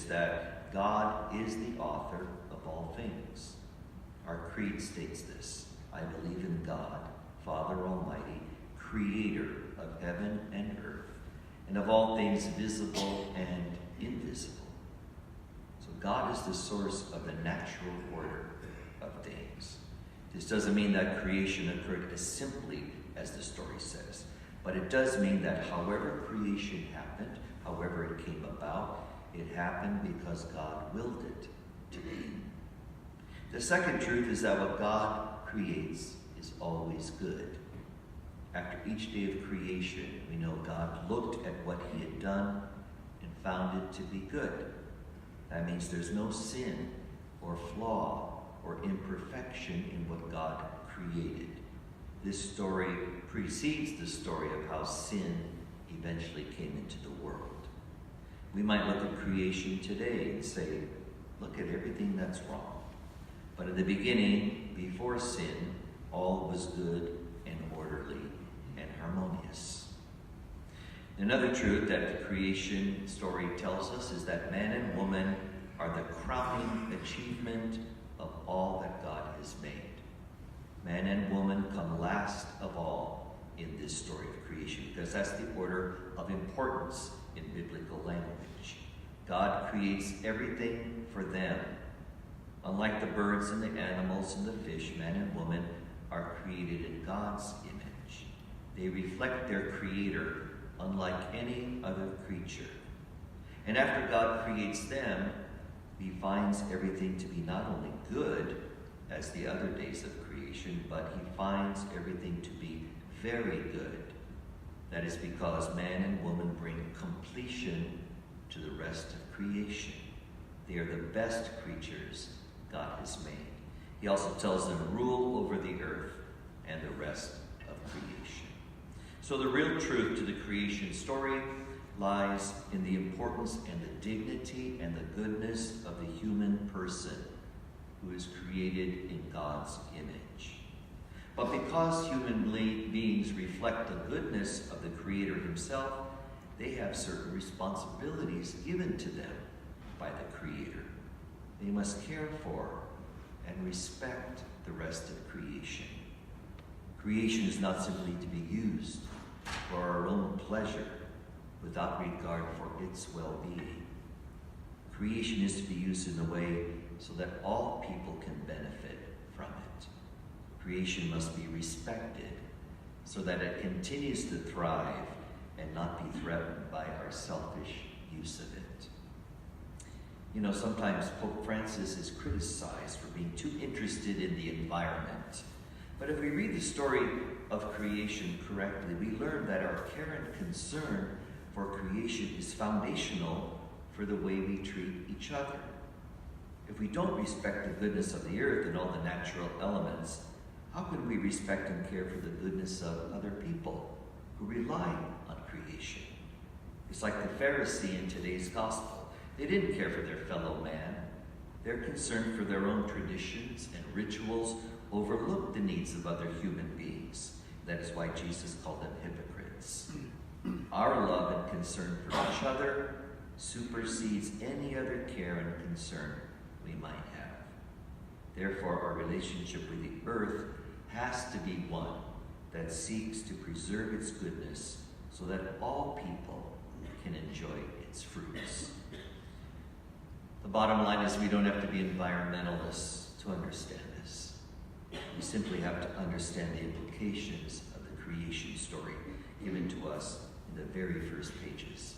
is that God is the author of all things. Our creed states this: I believe in God, Father Almighty, creator of heaven and earth, and of all things visible and invisible. So God is the source of the natural order of things. This doesn't mean that creation occurred as simply as the story says, but it does mean that however creation happened, however it came about, it happened because God willed it to be. The second truth is that what God creates is always good. After each day of creation, we know God looked at what he had done and found it to be good. That means there's no sin or flaw or imperfection in what God created. This story precedes the story of how sin eventually came into the world. We might look at creation today and say, look at everything that's wrong. But in the beginning, before sin, all was good and orderly and harmonious. Another truth that the creation story tells us is that man and woman are the crowning achievement of all that God has made. Man and woman come last of all in this story of creation, because that's the order of importance in biblical language. God creates everything for them. Unlike the birds and the animals and the fish, man and woman are created in God's image. They reflect their Creator unlike any other creature. And after God creates them, he finds everything to be not only good as the other days of creation, but he finds everything to be very good. That is because man and woman bring completion to the rest of creation. They are the best creatures God has made. He also tells them rule over the earth and the rest of creation. So the real truth to the creation story lies in the importance and the dignity and the goodness of the human person who is created in God's image. But because human beings reflect the goodness of the Creator himself, they have certain responsibilities given to them by the Creator. They must care for and respect the rest of creation. Creation is not simply to be used for our own pleasure without regard for its well-being. Creation is to be used in a way so that all people can benefit from it. Creation must be respected so that it continues to thrive and not be threatened by our selfish use of it. You know, sometimes Pope Francis is criticized for being too interested in the environment. But if we read the story of creation correctly, we learn that our care and concern for creation is foundational for the way we treat each other. If we don't respect the goodness of the earth and all the natural elements, how can we respect and care for the goodness of other people who rely on creation? It's like the Pharisee in today's gospel. They didn't care for their fellow man. Their concern for their own traditions and rituals overlooked the needs of other human beings. That is why Jesus called them hypocrites. Our love and concern for each other supersedes any other care and concern we might have. Therefore, our relationship with the earth has to be one that seeks to preserve its goodness so that all people can enjoy its fruits. The bottom line is we don't have to be environmentalists to understand this. We simply have to understand the implications of the creation story given to us in the very first pages